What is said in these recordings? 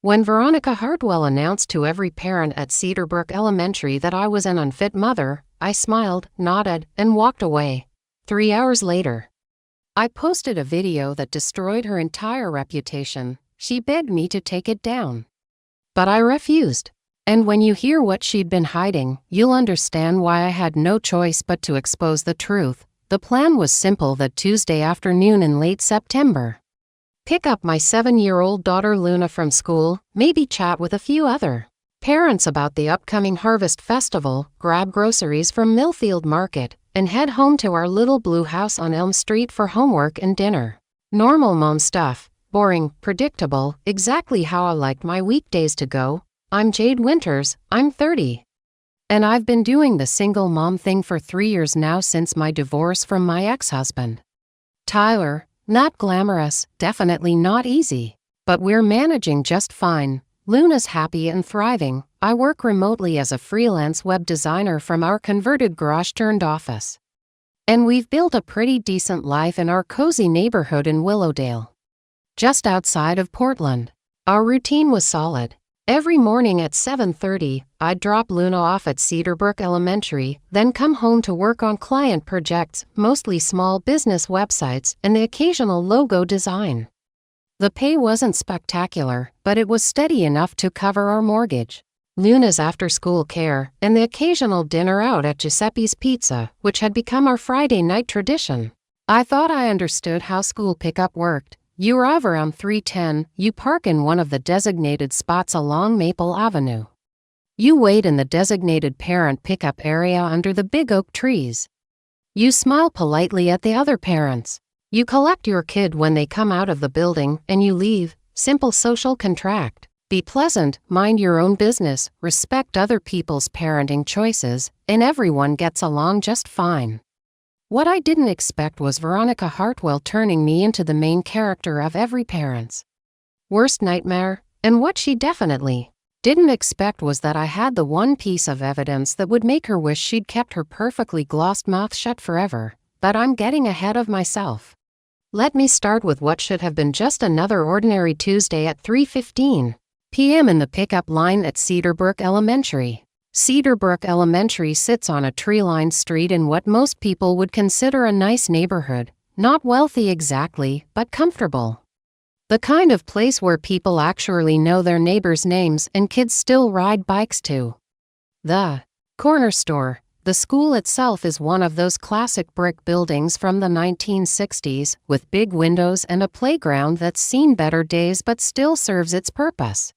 When Veronica Hartwell announced to every parent at Cedarbrook Elementary that I was an unfit mother, I smiled, nodded, and walked away. 3 hours later, I posted a video that destroyed her entire reputation. She begged me to take it down, but I refused. And when you hear what she'd been hiding, you'll understand why I had no choice but to expose the truth. The plan was simple. That Tuesday afternoon in late September, pick up my 7-year-old daughter Luna from school, maybe chat with a few other parents about the upcoming Harvest Festival, grab groceries from Millfield Market, and head home to our little blue house on Elm Street for homework and dinner. Normal mom stuff, boring, predictable, exactly how I liked my weekdays to go. I'm Jade Winters, I'm 30. And I've been doing the single mom thing for 3 years now since my divorce from my ex-husband, Tyler. Not glamorous, definitely not easy, but we're managing just fine. Luna's happy and thriving. I work remotely as a freelance web designer from our converted garage-turned-office. And we've built a pretty decent life in our cozy neighborhood in Willowdale, just outside of Portland. Our routine was solid. Every morning at 7:30, I'd drop Luna off at Cedarbrook Elementary, then come home to work on client projects, mostly small business websites, and the occasional logo design. The pay wasn't spectacular, but it was steady enough to cover our mortgage, Luna's after-school care, and the occasional dinner out at Giuseppe's Pizza, which had become our Friday night tradition. I thought I understood how school pickup worked. You arrive around 3:10, you park in one of the designated spots along Maple Avenue. You wait in the designated parent pickup area under the big oak trees. You smile politely at the other parents. You collect your kid when they come out of the building, and you leave. Simple social contract. Be pleasant, mind your own business, respect other people's parenting choices, and everyone gets along just fine. What I didn't expect was Veronica Hartwell turning me into the main character of every parent's worst nightmare, and what she definitely didn't expect was that I had the one piece of evidence that would make her wish she'd kept her perfectly glossed mouth shut forever. But I'm getting ahead of myself. Let me start with what should have been just another ordinary Tuesday at 3:15 p.m. in the pickup line at Cedarbrook Elementary. Cedarbrook Elementary sits on a tree-lined street in what most people would consider a nice neighborhood. Not wealthy exactly, but comfortable. The kind of place where people actually know their neighbors' names and kids still ride bikes to the corner store. The school itself is one of those classic brick buildings from the 1960s, with big windows and a playground that's seen better days but still serves its purpose.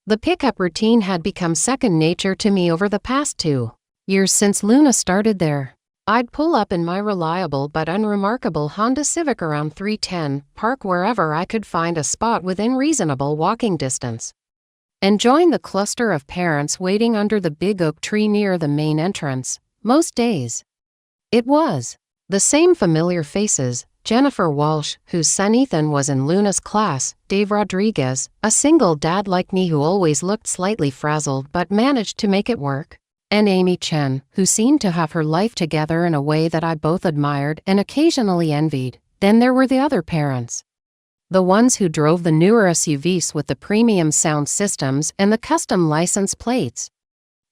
The pickup routine had become second nature to me over the past 2 years since Luna started there. I'd pull up in my reliable but unremarkable Honda Civic around 3:10, park wherever I could find a spot within reasonable walking distance, and join the cluster of parents waiting under the big oak tree near the main entrance. Most days, it was the same familiar faces: Jennifer Walsh, whose son Ethan was in Luna's class, Dave Rodriguez, a single dad like me who always looked slightly frazzled but managed to make it work, and Amy Chen, who seemed to have her life together in a way that I both admired and occasionally envied. Then there were the other parents. The ones who drove the newer SUVs with the premium sound systems and the custom license plates.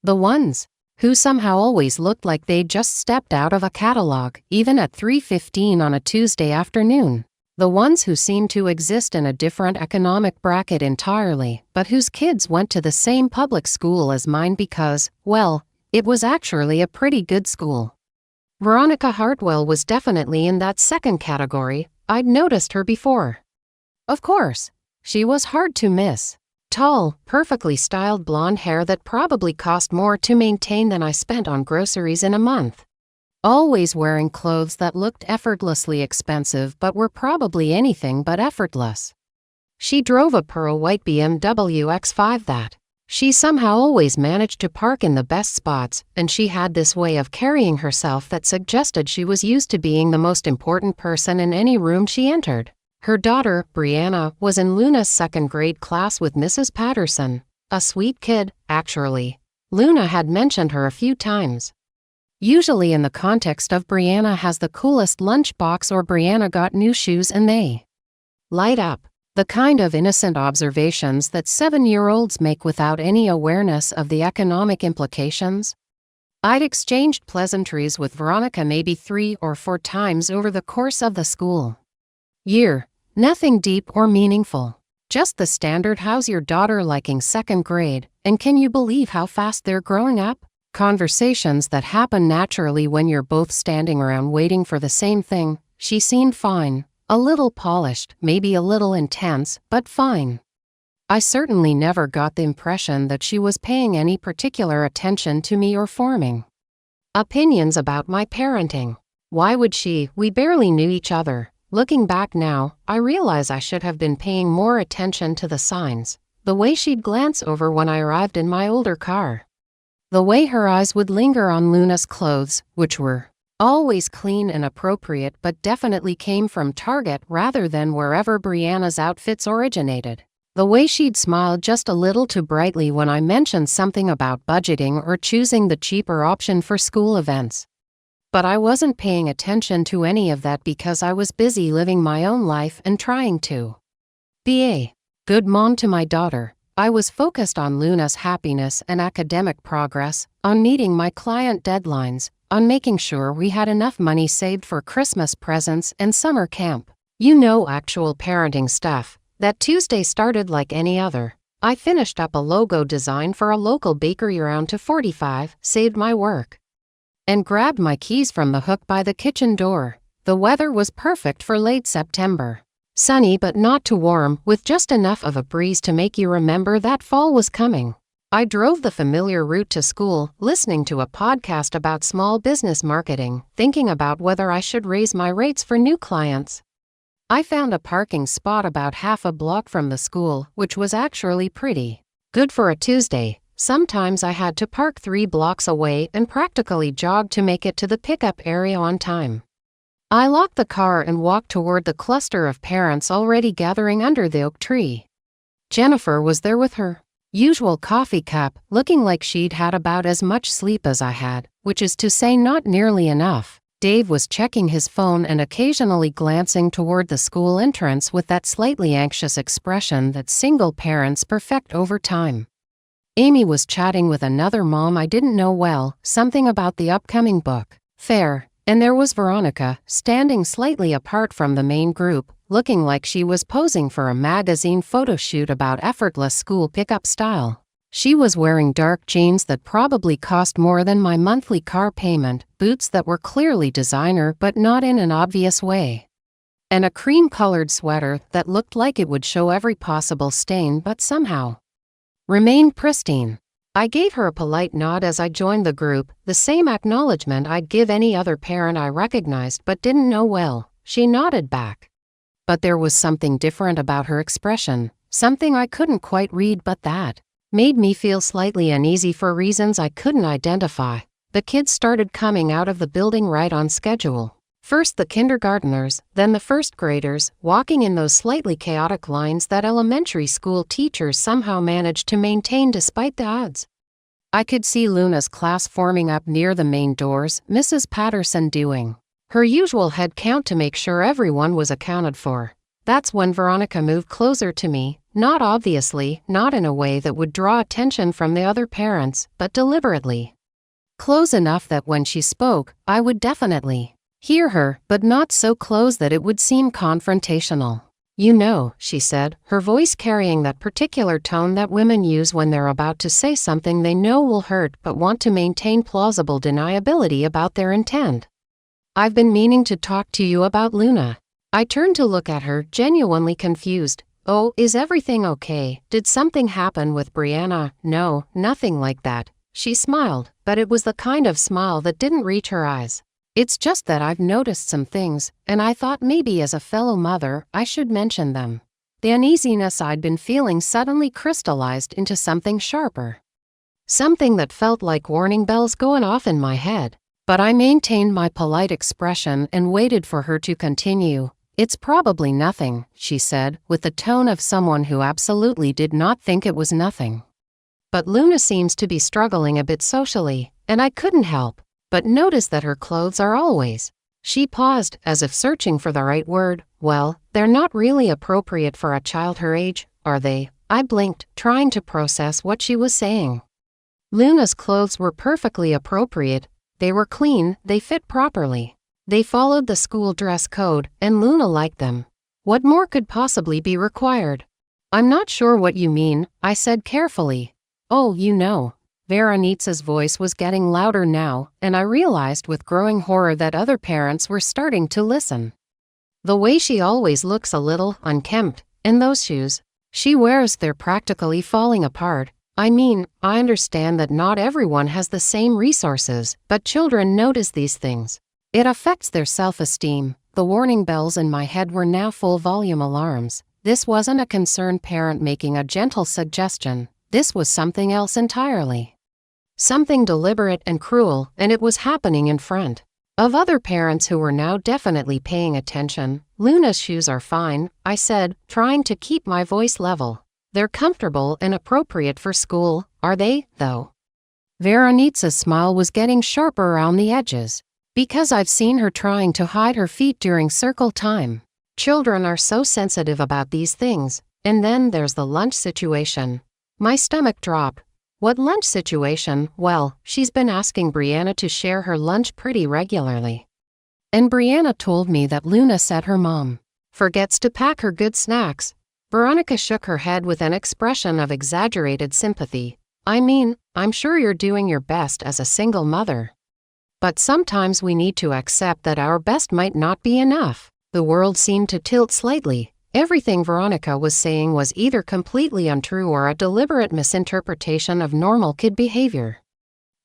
The ones who somehow always looked like they'd just stepped out of a catalog, even at 3:15 on a Tuesday afternoon. The ones who seemed to exist in a different economic bracket entirely, but whose kids went to the same public school as mine because, well, it was actually a pretty good school. Veronica Hartwell was definitely in that second category. I'd noticed her before. Of course, she was hard to miss. Tall, perfectly styled blonde hair that probably cost more to maintain than I spent on groceries in a month. Always wearing clothes that looked effortlessly expensive but were probably anything but effortless. She drove a pearl white BMW X5 that she somehow always managed to park in the best spots, and she had this way of carrying herself that suggested she was used to being the most important person in any room she entered. Her daughter, Brianna, was in Luna's second-grade class with Mrs. Patterson. A sweet kid, actually. Luna had mentioned her a few times, usually in the context of Brianna has the coolest lunchbox or Brianna got new shoes and they light up. The kind of innocent observations that 7-year-olds make without any awareness of the economic implications. I'd exchanged pleasantries with Veronica maybe 3 or 4 times over the course of the school year. Nothing deep or meaningful. Just the standard "how's your daughter liking 2nd grade, and can you believe how fast they're growing up?" Conversations that happen naturally when you're both standing around waiting for the same thing. She seemed fine, a little polished, maybe a little intense, but fine. I certainly never got the impression that she was paying any particular attention to me or forming opinions about my parenting. Why would she? We barely knew each other. Looking back now, I realize I should have been paying more attention to the signs. The way she'd glance over when I arrived in my older car. The way her eyes would linger on Luna's clothes, which were always clean and appropriate but definitely came from Target rather than wherever Brianna's outfits originated. The way she'd smile just a little too brightly when I mentioned something about budgeting or choosing the cheaper option for school events. But I wasn't paying attention to any of that because I was busy living my own life and trying to be a good mom to my daughter. I was focused on Luna's happiness and academic progress, on meeting my client deadlines, on making sure we had enough money saved for Christmas presents and summer camp. Actual parenting stuff. That Tuesday started like any other. I finished up a logo design for a local bakery around 2:45, saved my work, and grabbed my keys from the hook by the kitchen door. The weather was perfect for late September. Sunny but not too warm, with just enough of a breeze to make you remember that fall was coming. I drove the familiar route to school, listening to a podcast about small business marketing, thinking about whether I should raise my rates for new clients. I found a parking spot about half a block from the school, which was actually pretty good for a Tuesday. Sometimes I had to park 3 blocks away and practically jog to make it to the pickup area on time. I locked the car and walked toward the cluster of parents already gathering under the oak tree. Jennifer was there with her usual coffee cup, looking like she'd had about as much sleep as I had, which is to say not nearly enough. Dave was checking his phone and occasionally glancing toward the school entrance with that slightly anxious expression that single parents perfect over time. Amy was chatting with another mom I didn't know well, something about the upcoming book fair, and there was Veronica, standing slightly apart from the main group, looking like she was posing for a magazine photo shoot about effortless school pickup style. She was wearing dark jeans that probably cost more than my monthly car payment, boots that were clearly designer but not in an obvious way, and a cream-colored sweater that looked like it would show every possible stain but somehow remained pristine. I gave her a polite nod as I joined the group, the same acknowledgement I'd give any other parent I recognized but didn't know well. She nodded back. But there was something different about her expression, something I couldn't quite read, but that made me feel slightly uneasy for reasons I couldn't identify. The kids started coming out of the building right on schedule. First the kindergarteners, then the first graders, walking in those slightly chaotic lines that elementary school teachers somehow managed to maintain despite the odds. I could see Luna's class forming up near the main doors, Mrs. Patterson doing her usual head count to make sure everyone was accounted for. That's when Veronica moved closer to me, not obviously, not in a way that would draw attention from the other parents, but deliberately close enough that when she spoke, I would definitely hear her, but not so close that it would seem confrontational. She said, her voice carrying that particular tone that women use when they're about to say something they know will hurt but want to maintain plausible deniability about their intent. I've been meaning to talk to you about Luna. I turned to look at her, genuinely confused. Oh, is everything okay? Did something happen with Brianna? No, nothing like that. She smiled, but it was the kind of smile that didn't reach her eyes. It's just that I've noticed some things, and I thought maybe as a fellow mother, I should mention them. The uneasiness I'd been feeling suddenly crystallized into something sharper. Something that felt like warning bells going off in my head. But I maintained my polite expression and waited for her to continue. It's probably nothing, she said, with the tone of someone who absolutely did not think it was nothing. But Luna seems to be struggling a bit socially, and I couldn't help but notice that her clothes are always She paused, as if searching for the right word. Well, they're not really appropriate for a child her age, are they? I blinked, trying to process what she was saying. Luna's clothes were perfectly appropriate. They were clean, they fit properly. They followed the school dress code, and Luna liked them. What more could possibly be required? I'm not sure what you mean, I said carefully. Oh, you know. Veronica's voice was getting louder now, and I realized with growing horror that other parents were starting to listen. The way she always looks a little unkempt, in those shoes she wears, they're practically falling apart. I mean, I understand that not everyone has the same resources, but children notice these things. It affects their self-esteem. The warning bells in my head were now full-volume alarms. This wasn't a concerned parent making a gentle suggestion. This was something else entirely. Something deliberate and cruel, and it was happening in front of other parents who were now definitely paying attention. Luna's shoes are fine, I said, trying to keep my voice level. They're comfortable and appropriate for school, are they, though? Veronica's smile was getting sharper around the edges. Because I've seen her trying to hide her feet during circle time. Children are so sensitive about these things. And then there's the lunch situation. My stomach dropped. What lunch situation? Well, she's been asking Brianna to share her lunch pretty regularly. And Brianna told me that Luna said her mom forgets to pack her good snacks. Veronica shook her head with an expression of exaggerated sympathy. I mean, I'm sure you're doing your best as a single mother. But sometimes we need to accept that our best might not be enough. The world seemed to tilt slightly. Everything Veronica was saying was either completely untrue or a deliberate misinterpretation of normal kid behavior.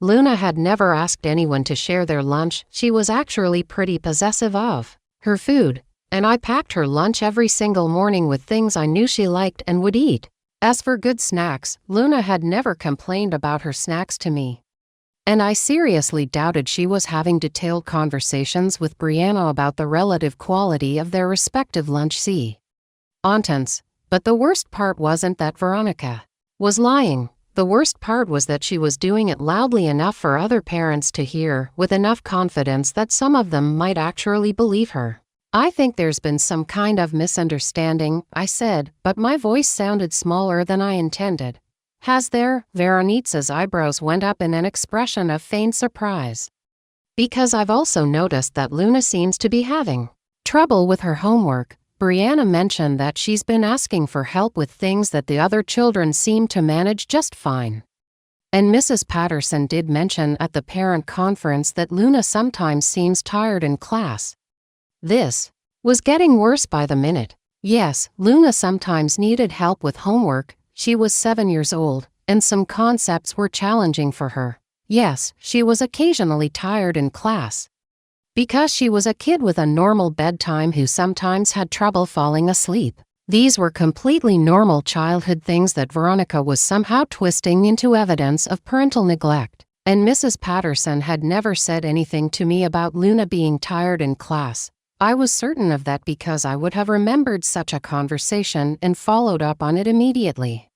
Luna had never asked anyone to share their lunch. She was actually pretty possessive of her food, and I packed her lunch every single morning with things I knew she liked and would eat. As for good snacks, Luna had never complained about her snacks to me. And I seriously doubted she was having detailed conversations with Brianna about the relative quality of their respective lunch. But the worst part wasn't that Veronica was lying. The worst part was that she was doing it loudly enough for other parents to hear, with enough confidence that some of them might actually believe her. I think there's been some kind of misunderstanding, I said, but my voice sounded smaller than I intended. Has there? Veronica's eyebrows went up in an expression of feigned surprise. Because I've also noticed that Luna seems to be having trouble with her homework. Brianna mentioned that she's been asking for help with things that the other children seem to manage just fine. And Mrs. Patterson did mention at the parent conference that Luna sometimes seems tired in class. This was getting worse by the minute. Yes, Luna sometimes needed help with homework. She was 7 years old, and some concepts were challenging for her. Yes, she was occasionally tired in class. Because she was a kid with a normal bedtime who sometimes had trouble falling asleep. These were completely normal childhood things that Veronica was somehow twisting into evidence of parental neglect. And Mrs. Patterson had never said anything to me about Luna being tired in class. I was certain of that because I would have remembered such a conversation and followed up on it immediately.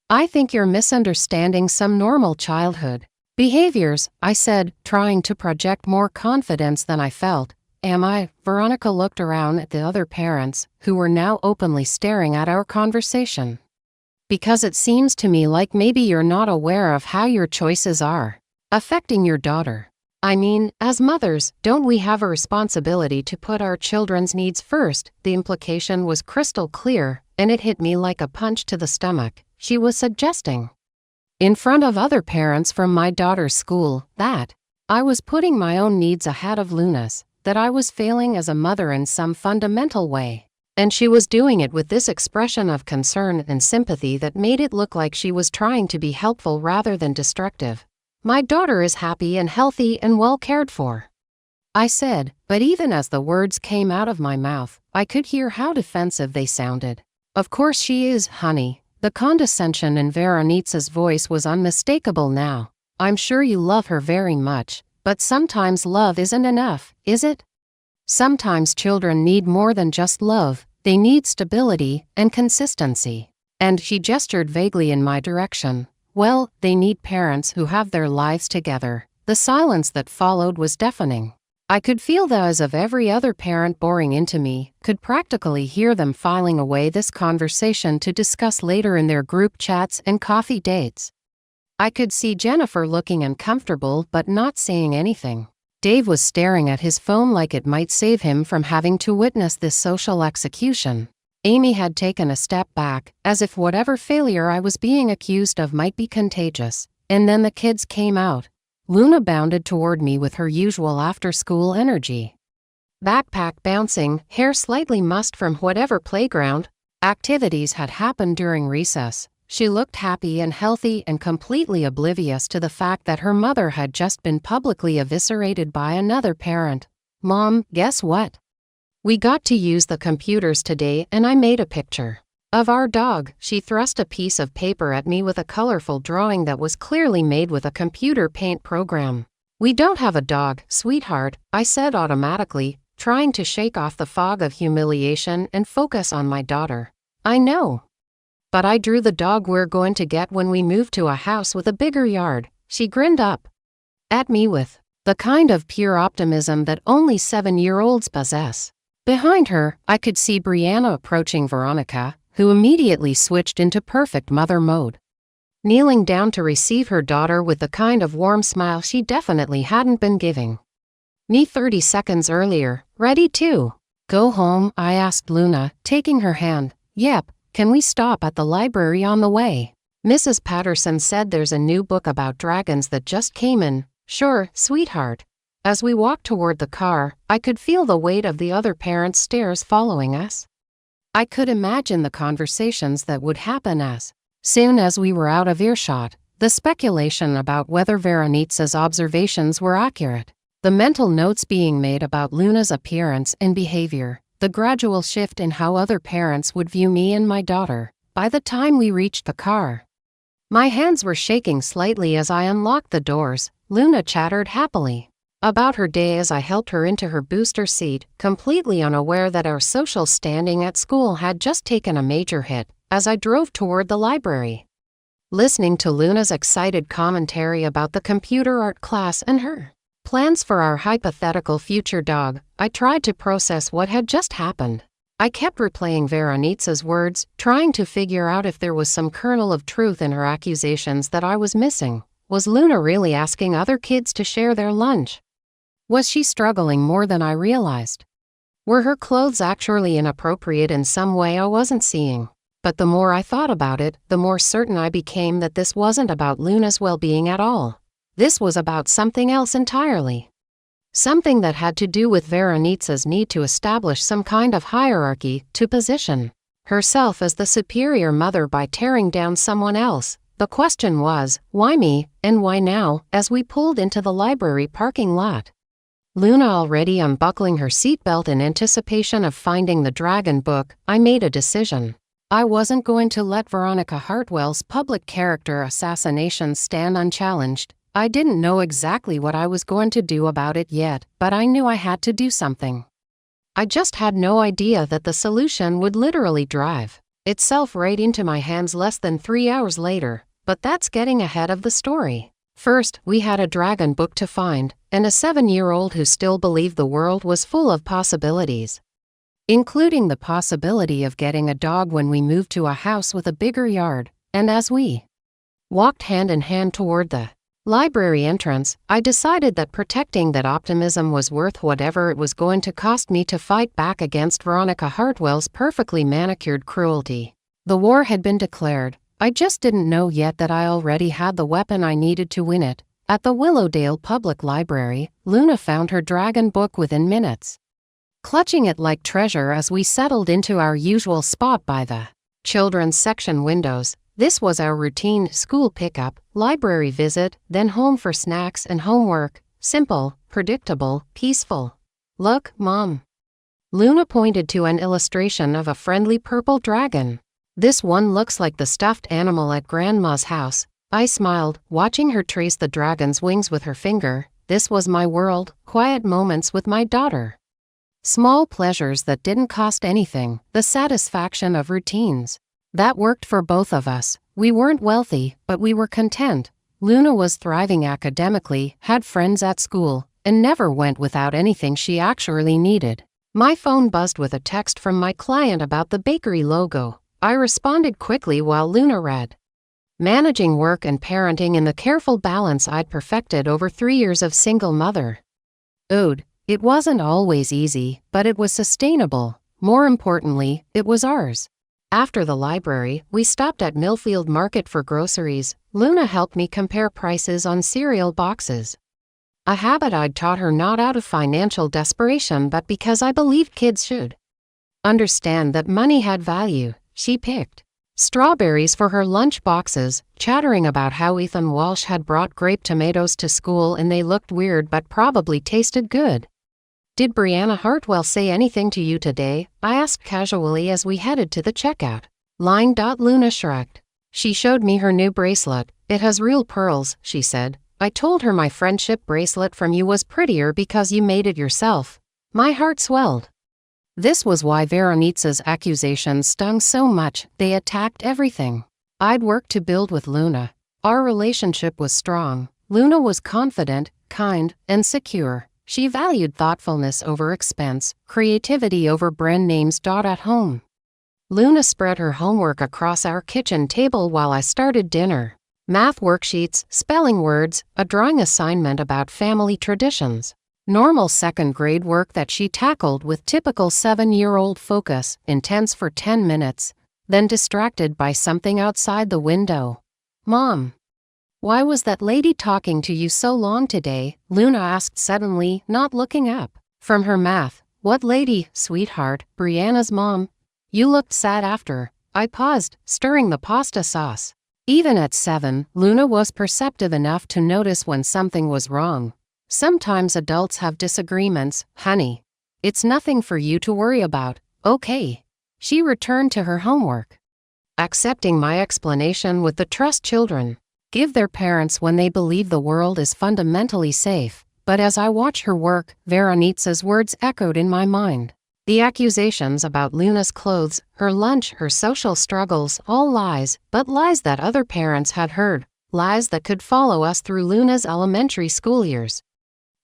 I think you're misunderstanding some normal childhood behaviors, I said, trying to project more confidence than I felt. Am I? Veronica looked around at the other parents, who were now openly staring at our conversation. Because it seems to me like maybe you're not aware of how your choices are affecting your daughter. I mean, as mothers, don't we have a responsibility to put our children's needs first? The implication was crystal clear, and it hit me like a punch to the stomach. She was suggesting, in front of other parents from my daughter's school, that I was putting my own needs ahead of Luna's, that I was failing as a mother in some fundamental way. And she was doing it with this expression of concern and sympathy that made it look like she was trying to be helpful rather than destructive. My daughter is happy and healthy and well cared for, I said, but even as the words came out of my mouth, I could hear how defensive they sounded. Of course she is, honey. The condescension in Veronica's voice was unmistakable now. I'm sure you love her very much, but sometimes love isn't enough, is it? Sometimes children need more than just love. They need stability and consistency. And she gestured vaguely in my direction. Well, they need parents who have their lives together. The silence that followed was deafening. I could feel the eyes of every other parent boring into me, could practically hear them filing away this conversation to discuss later in their group chats and coffee dates. I could see Jennifer looking uncomfortable but not saying anything. Dave was staring at his phone like it might save him from having to witness this social execution. Amy had taken a step back, as if whatever failure I was being accused of might be contagious. And then the kids came out. Luna bounded toward me with her usual after-school energy. Backpack bouncing, hair slightly mussed from whatever playground activities had happened during recess. She looked happy and healthy and completely oblivious to the fact that her mother had just been publicly eviscerated by another parent. Mom, guess what? We got to use the computers today and I made a picture of our dog. She thrust a piece of paper at me with a colorful drawing that was clearly made with a computer paint program. We don't have a dog, sweetheart, I said automatically, trying to shake off the fog of humiliation and focus on my daughter. I know. But I drew the dog we're going to get when we move to a house with a bigger yard. She grinned up at me with the kind of pure optimism that only 7-year-olds possess. Behind her, I could see Brianna approaching Veronica, who immediately switched into perfect mother mode. Kneeling down to receive her daughter with the kind of warm smile she definitely hadn't been giving me 30 seconds earlier. Ready to go home? I asked Luna, taking her hand. Yep. Can we stop at the library on the way? Mrs. Patterson said there's a new book about dragons that just came in. Sure, sweetheart. As we walked toward the car, I could feel the weight of the other parents' stares following us. I could imagine the conversations that would happen as soon as we were out of earshot, the speculation about whether Veronica's observations were accurate, the mental notes being made about Luna's appearance and behavior, the gradual shift in how other parents would view me and my daughter. By the time we reached the car, my hands were shaking slightly as I unlocked the doors. Luna chattered happily about her day as I helped her into her booster seat, completely unaware that our social standing at school had just taken a major hit. As I drove toward the library, listening to Luna's excited commentary about the computer art class and her plans for our hypothetical future dog, I tried to process what had just happened. I kept replaying Veronica's words, trying to figure out if there was some kernel of truth in her accusations that I was missing. Was Luna really asking other kids to share their lunch? Was she struggling more than I realized? Were her clothes actually inappropriate in some way I wasn't seeing? But the more I thought about it, the more certain I became that this wasn't about Luna's well-being at all. This was about something else entirely. Something that had to do with Veronica's need to establish some kind of hierarchy, to position herself as the superior mother by tearing down someone else. The question was, why me, and why now? As we pulled into the library parking lot, Luna already unbuckling her seatbelt in anticipation of finding the dragon book, I made a decision. I wasn't going to let Veronica Hartwell's public character assassination stand unchallenged. I didn't know exactly what I was going to do about it yet, but I knew I had to do something. I just had no idea that the solution would literally drive itself right into my hands less than 3 hours later, but that's getting ahead of the story. First, we had a dragon book to find, and a 7-year-old who still believed the world was full of possibilities, including the possibility of getting a dog when we moved to a house with a bigger yard. And as we walked hand in hand toward the library entrance, I decided that protecting that optimism was worth whatever it was going to cost me to fight back against Veronica Hartwell's perfectly manicured cruelty. The war had been declared. I just didn't know yet that I already had the weapon I needed to win it. At the Willowdale Public Library, Luna found her dragon book within minutes, clutching it like treasure as we settled into our usual spot by the children's section windows. This was our routine: school pickup, library visit, then home for snacks and homework. Simple, predictable, peaceful. Look, Mom. Luna pointed to an illustration of a friendly purple dragon. This one looks like the stuffed animal at Grandma's house. I smiled, watching her trace the dragon's wings with her finger. This was my world, quiet moments with my daughter. Small pleasures that didn't cost anything, the satisfaction of routines. That worked for both of us. We weren't wealthy, but we were content. Luna was thriving academically, had friends at school, and never went without anything she actually needed. My phone buzzed with a text from my client about the bakery logo. I responded quickly while Luna read. Managing work and parenting in the careful balance I'd perfected over 3 years of single mother. Ode. It wasn't always easy, but it was sustainable. More importantly, it was ours. After the library, we stopped at Millfield Market for groceries. Luna helped me compare prices on cereal boxes. A habit I'd taught her not out of financial desperation but because I believed kids should understand that money had value. She picked strawberries for her lunch boxes, chattering about how Ethan Walsh had brought grape tomatoes to school and they looked weird but probably tasted good. Did Veronica Hartwell say anything to you today? I asked casually as we headed to the checkout line. Luna shrugged. She showed me her new bracelet. It has real pearls, she said. I told her my friendship bracelet from you was prettier because you made it yourself. My heart swelled. This was why Veronica's accusations stung so much. They attacked everything I'd worked to build with Luna. Our relationship was strong. Luna was confident, kind, and secure. She valued thoughtfulness over expense, creativity over brand names. At home, Luna spread her homework across our kitchen table while I started dinner. Math worksheets, spelling words, a drawing assignment about family traditions. Normal second-grade work that she tackled with typical 7-year-old focus, intense for 10 minutes, then distracted by something outside the window. Mom, why was that lady talking to you so long today? Luna asked suddenly, not looking up from her math. What lady, sweetheart? Brianna's mom. You looked sad after. I paused, stirring the pasta sauce. Even at 7, Luna was perceptive enough to notice when something was wrong. Sometimes adults have disagreements, honey. It's nothing for you to worry about, okay? She returned to her homework, accepting my explanation with the trust children give their parents when they believe the world is fundamentally safe. But as I watched her work, Veronica's words echoed in my mind. The accusations about Luna's clothes, her lunch, her social struggles, all lies, but lies that other parents had heard, lies that could follow us through Luna's elementary school years.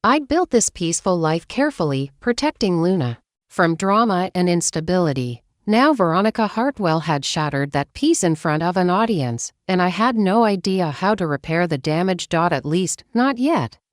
I'd built this peaceful life carefully, protecting Luna from drama and instability. Now Veronica Hartwell had shattered that peace in front of an audience, and I had no idea how to repair the damage. At least, not yet.